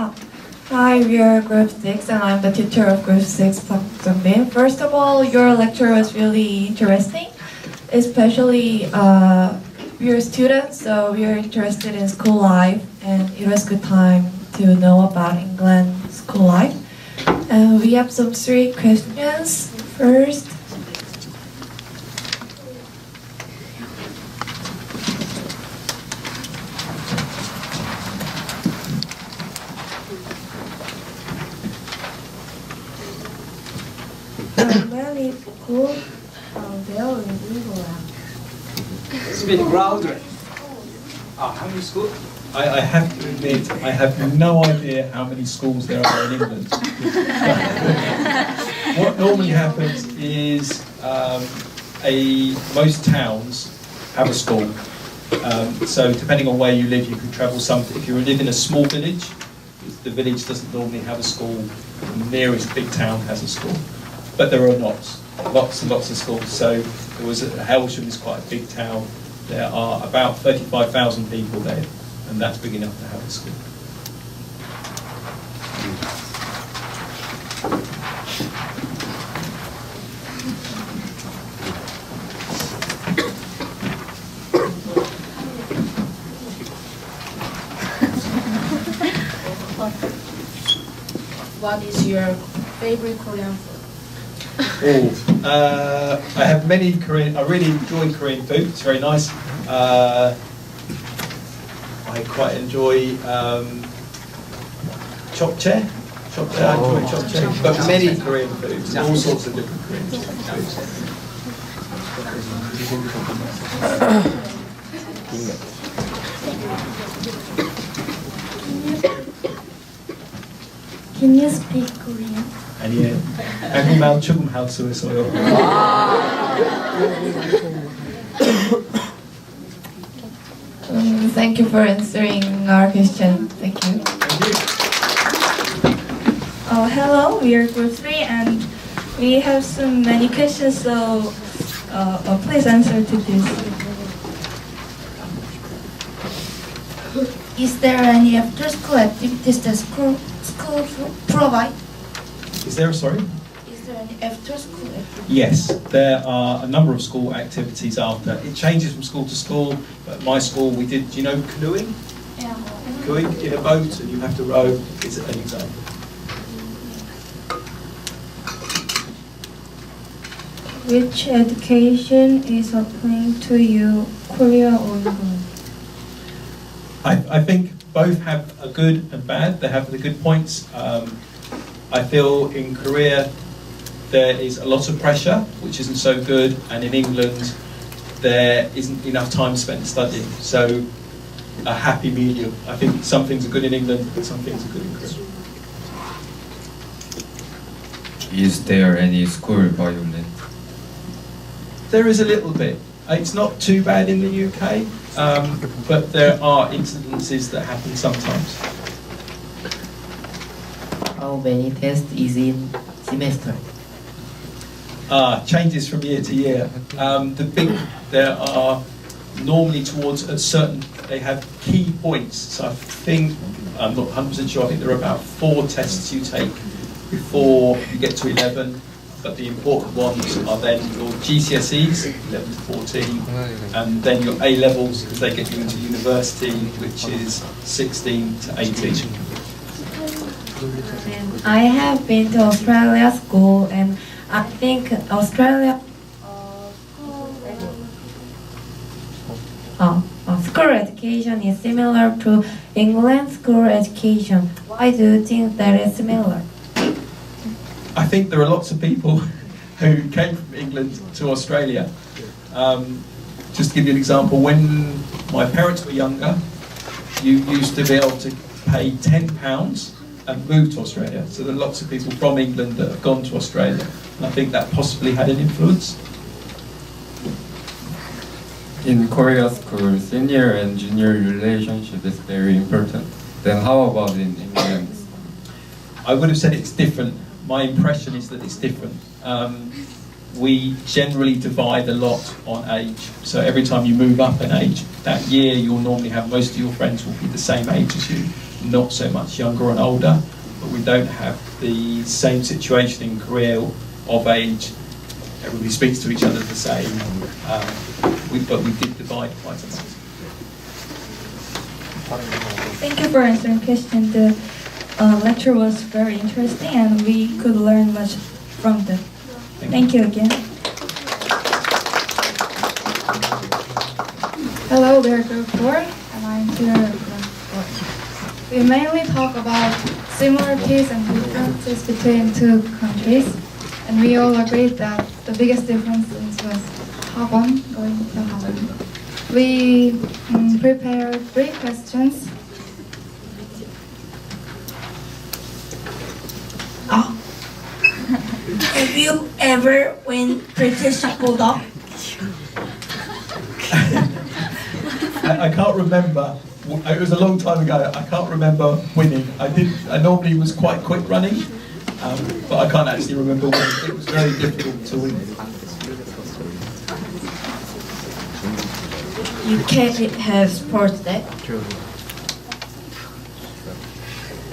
Hi, we are Group 6 and I'm the teacher of Group 6, Park Jung-bin. First of all, your lecture was really interesting, especially we are students, so we are interested in school life and it was a good time to know about England school life. And we have some 3 questions. First, many schools there in England. Speak louder. How many schools? I have to admit, I have no idea how many schools there are in England. What normally happens is most towns have a school. So depending on where you live, you can travel something. If you live in a small village, the village doesn't normally have a school. The nearest big town has a school. But there are lots and lots of schools. So there was Hailsham is quite a big town. There are about 35,000 people there, and that's big enough to have a school. What is your favorite Korean food? I have many Korean. I really enjoy Korean food. It's very nice. I quite enjoy chopchae. I enjoy chopchae. But many Korean foods, all sorts of different Korean foods. Can you speak Korean? 아니에요. 한국말 조금 할 수 있어요. thank you for answering our question. Thank you. Thank you. Hello, we are Group 3 and we have so many questions, so please answer to this. Is there any after-school activities that school provide? Is there a sorry? Is there any after-school activities? Yes, there are a number of school activities after. It changes from school to school, but at my school we did, do you know canoeing? Yeah. Canoeing in a boat and you have to row. It's an example. Which education is applying to you, Korea or England? I think both have a good and bad. They have the good points. I feel in Korea there is a lot of pressure, which isn't so good, and in England there isn't enough time spent studying. So a happy medium. I think some things are good in England, but some things are good in Korea. Is there any school violence? There is a little bit. It's not too bad in the UK, but there are incidences that happen sometimes. How many tests is in semester? Changes from year to year. There are normally towards a certain, they have key points. So I think, I'm not 100% sure, I think there are about 4 tests you take before you get to 11. But the important ones are then your GCSEs, 11 to 14, and then your A-levels, because they get you into university, which is 16 to 18. I have been to Australia school and I think Australia school education is similar to England school education. Why do you think that is similar? I think there are lots of people who came from England to Australia. Just to give you an example, when my parents were younger, you used to be able to pay £10 and move to Australia. So there are lots of people from England that have gone to Australia. And I think that possibly had an influence. In Korea school, senior and junior relationship is very important. Then how about in England? I would have said it's different. My impression is that it's different. We generally divide a lot on age. So every time you move up an age, that year you'll normally have most of your friends will be the same age as you. not so much younger and older, but we don't have the same situation in Korea of age. Everybody speaks to each other the same, but we did divide quite a lot. Thank you for answering the question. The lecture was very interesting and we could learn much from them. Thank you again. Hello, we are Group 4, and I'm here at Group 4. We mainly talk about similarities and differences between two countries, and we all agree that the biggest difference was 학원, going to 학원. We prepared 3 questions. Have you ever won British Bulldog? I can't remember. It was a long time ago. I can't remember winning. I normally was quite quick running, but I can't actually remember winning. It was very difficult to win. You can't have sports day.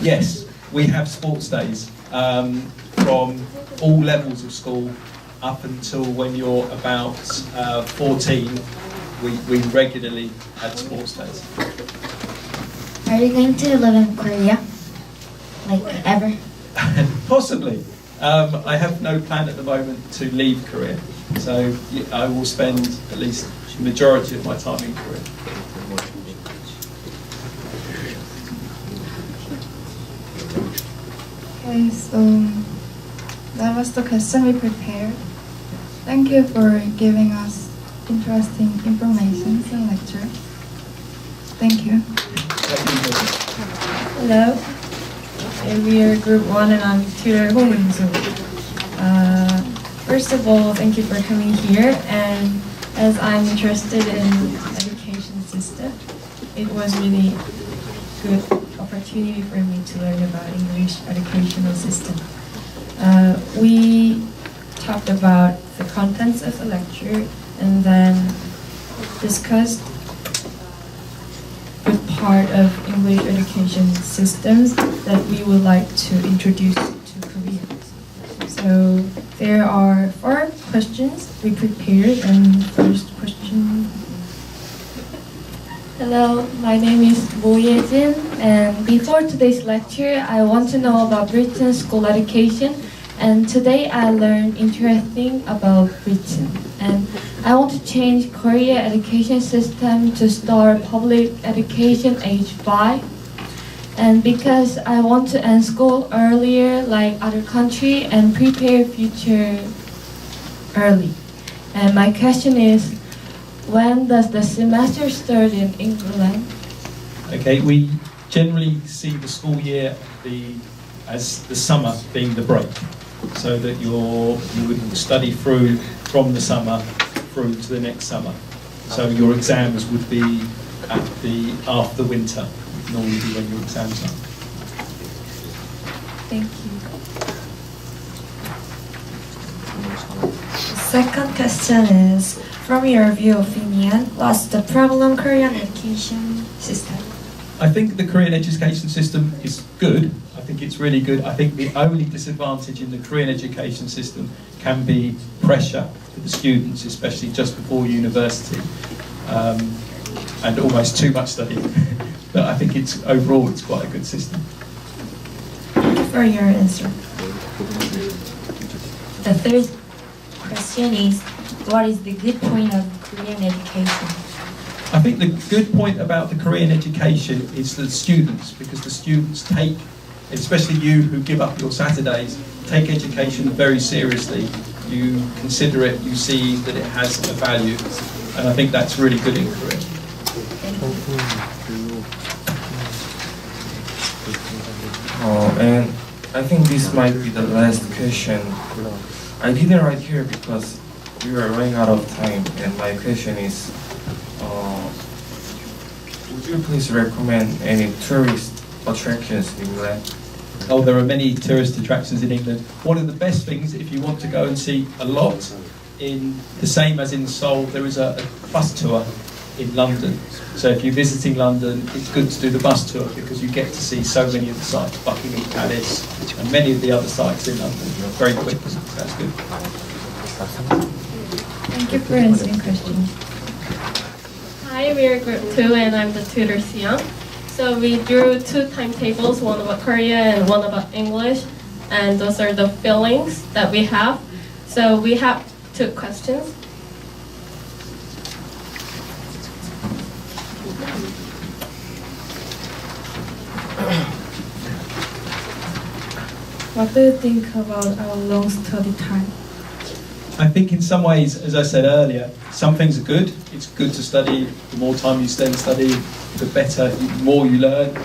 Yes, we have sports days from all levels of school up until when you're about 14. We regularly had sports days. Are you going to live in Korea? Like ever? Possibly. I have no plan at the moment to leave Korea, so I will spend at least the majority of my time in Korea. Okay, so that was the question we prepared. Thank you for giving us interesting information and lecture. Thank you. Hello. We are Group 1 and I'm tutor Hong Eun-soo. First of all, thank you for coming here, and as I'm interested in education system, it was really good opportunity for me to learn about English educational system. We talked about the contents of the lecture and then discussed the part of English education systems that we would like to introduce to Korea. So there are 4 questions we prepared, and first question. Hello, my name is Mo Ye-jin, and before today's lecture, I want to know about Britain school education, and today I learned interesting about Britain. And I want to change Korea education system to start public education age 5. And because I want to end school earlier like other country and prepare future early. And my question is, when does the semester start in England? Okay, we generally see the school year as the summer being the break, so that you would study through from the summer through to the next summer. So your exams would be after winter, would normally be when your exams are. Thank you. The second question is, from your view opinion, what's the problem Korean education system? I think the Korean education system is good. I think it's really good. I think the only disadvantage in the Korean education system can be pressure for the students, especially just before university, and almost too much studying. But I think overall it's quite a good system. Thank you for your answer. The third question is, what is the good point of Korean education? I think the good point about the Korean education is the students, because the students take, especially you who give up your Saturdays, take education very seriously. You consider it, you see that it has a value, and I think that's really good in Korea. And I think this might be the last question. I didn't write here because we are running out of time, and my question is, would you please recommend any tourist attractions in England? Oh, there are many tourist attractions in England. One of the best things, if you want to go and see a lot, the same as in Seoul, there is a bus tour in London. So if you're visiting London, it's good to do the bus tour because you get to see so many of the sites, Buckingham Palace and many of the other sites in London very quickly. So that's good. Thank you for answering questions. Hi, we are group 2 and I'm the tutor Siam. So we drew 2 timetables, one about Korea and one about English, and those are the feelings that we have. So we have 2 questions. What do you think about our long study time? I think in some ways, as I said earlier, some things are good. It's good to study. The more time you spend studying, the better, the more you learn.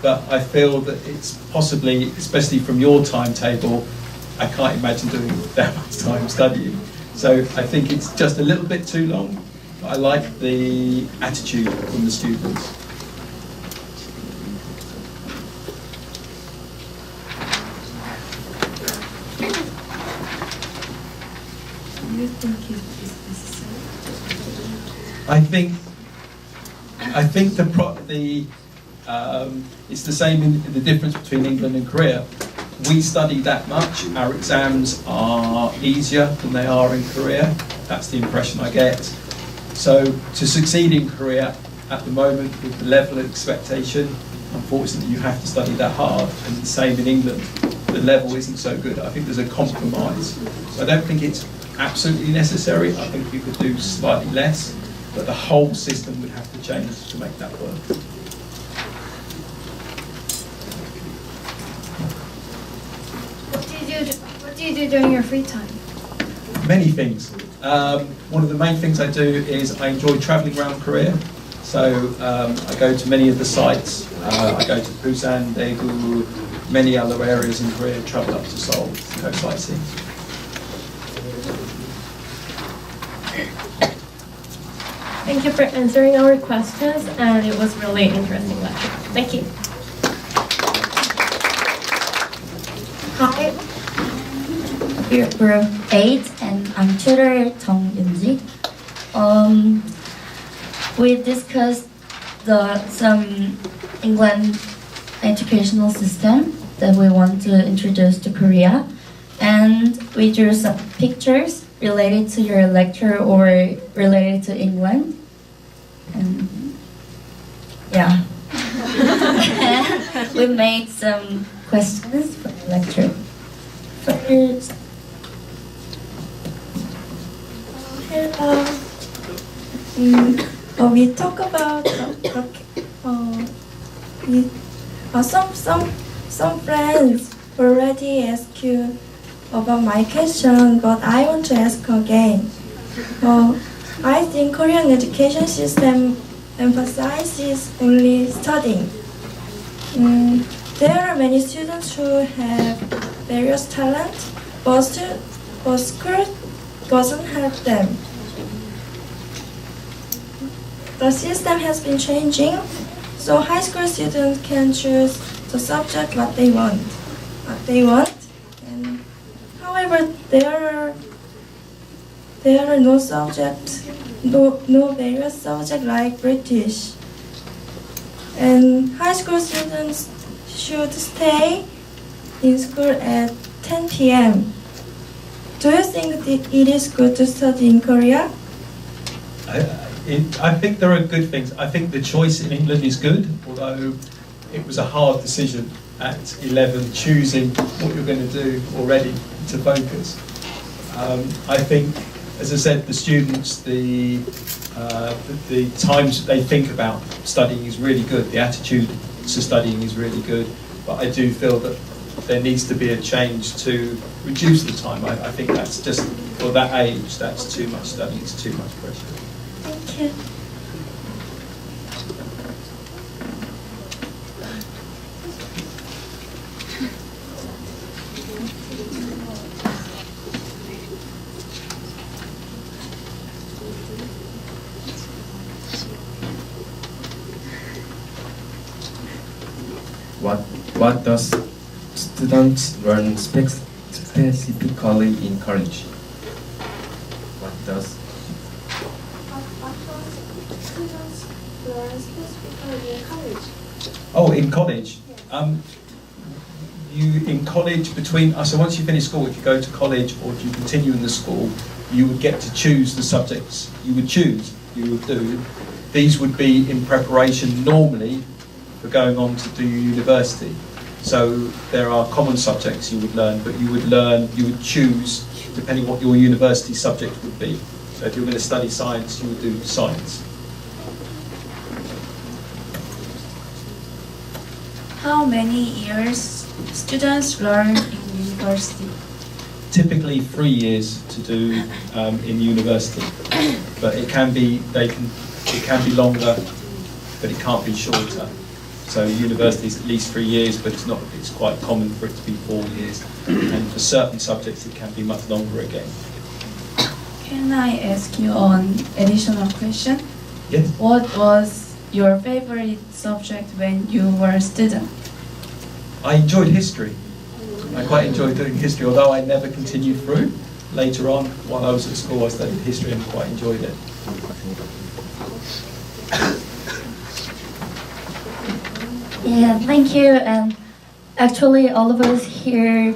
But I feel that it's possibly, especially from your timetable, I can't imagine doing that much time studying. So I think it's just a little bit too long. But I like the attitude from the students. Do you think it is necessary? I think it's the same in the difference between England and Korea. We study that much. Our exams are easier than they are in Korea. That's the impression I get. So to succeed in Korea at the moment with the level of expectation, unfortunately you have to study that hard. And the same in England. The level isn't so good. I think there's a compromise. So I don't think it's absolutely necessary. I think you could do slightly less, but the whole system would have to change to make that work. What do you do during your free time? Many things. One of the main things I do is I enjoy travelling around Korea. So I go to many of the sites. I go to Busan, Daegu, many other areas in Korea, travel up to Seoul to go sightseeing. Thank you for answering our questions, and it was really interesting lecture. Thank you. Hi, we're group 8 and I'm tutor Jung Yunji. We discussed some England educational system that we want to introduce to Korea, and we drew some pictures related to your lecture or related to England. And yeah, we made some questions for the lecture. First, Hello. We talk about some friends already asked you about my question, but I want to ask again. I think Korean education system emphasizes only studying. There are many students who have various talents, but school doesn't help them. The system has been changing, so high school students can choose the subject what they want. And however, there are no subjects, no various subjects like British. And high school students should stay in school at 10 p.m. Do you think it is good to study in Korea? I think there are good things. I think the choice in England is good, although it was a hard decision at 11 choosing what you're going to do already to focus. I think, as I said, the students, the times they think about studying is really good. The attitude to studying is really good. But I do feel that there needs to be a change to reduce the time. I think that's just, for that age, that's too much studying, it's too much pressure. Thank you. What does students learn specifically in college? What does in college. You in college between so once you finish school, if you go to college or if you continue in the school, you would get to choose the subjects you would choose. You would do. These would be in preparation normally for going on to do university. So there are common subjects you would learn, but you would choose depending what your university subject would be. So if you're going to study science, you would do science. How many years students learn in university? Typically 3 years to do in university, but it can be longer, but it can't be shorter. So university is at least 3 years, but it's quite common for it to be 4 years, and for certain subjects it can be much longer again. Can I ask you an additional question? Yes. What was your favorite subject when you were a student? I enjoyed history. I quite enjoyed doing history, although I never continued through. Later on, while I was at school, I studied history and quite enjoyed it. Yeah, thank you. And actually, all of us here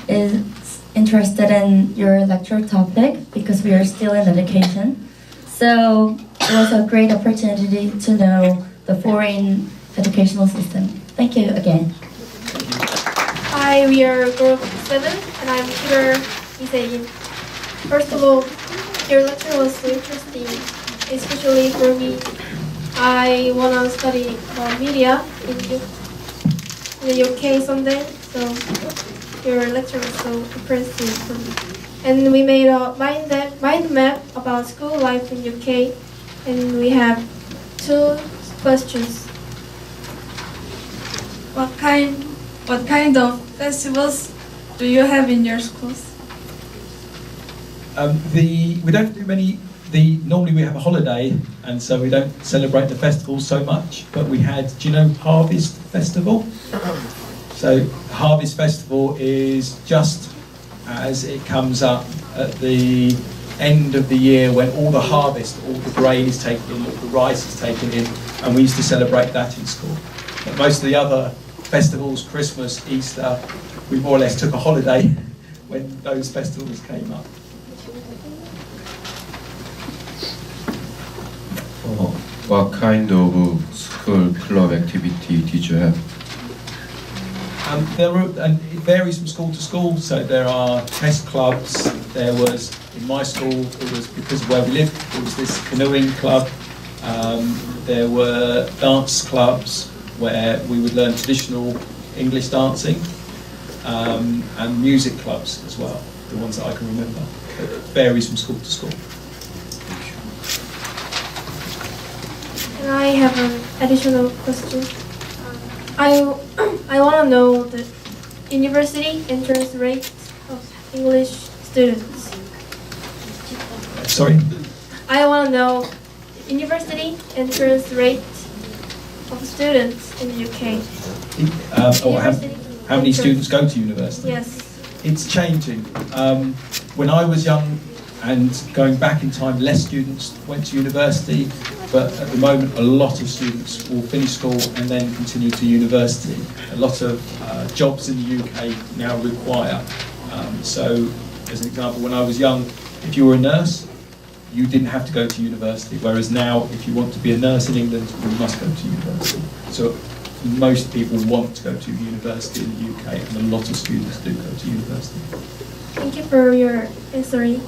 is interested in your lecture topic because we are still in education. So it was a great opportunity to know the foreign educational system. Thank you again. Hi, we are group 7 and I'm tutor Lee. First of all, your lecture was so interesting, especially for me. I want to study media in the UK someday, so your lecture was so impressive for me. And we made a mind map about school life in UK, and we have 2 questions. What kind of festivals do you have in your schools? We don't do many. Normally we have a holiday, and so we don't celebrate the festival so much. But we had, do you know, Harvest Festival? So Harvest Festival is just as it comes up at the end of the year when all the harvest, all the grain is taken in, all the rice is taken in, and we used to celebrate that in school. But most of the other festivals, Christmas, Easter, we more or less took a holiday when those festivals came up. What kind of school club activity did you have? And it varies from school to school. So there are chess clubs. There was in my school. It was because of where we lived. It was this canoeing club. There were dance clubs where we would learn traditional English dancing, and music clubs as well. The ones that I can remember. It varies from school to school. And I have an additional question. I want to know the university entrance rate of English students. Sorry? I want to know the university entrance rate of students in the UK. How many students go to university? Yes. It's changing. When I was young and going back in time, less students went to university, but at the moment a lot of students will finish school and then continue to university. A lot of jobs in the UK now require. So, as an example, when I was young, if you were a nurse, you didn't have to go to university, whereas now, if you want to be a nurse in England, you must go to university. So most people want to go to university in the UK, and a lot of students do go to university. Thank you for your answering.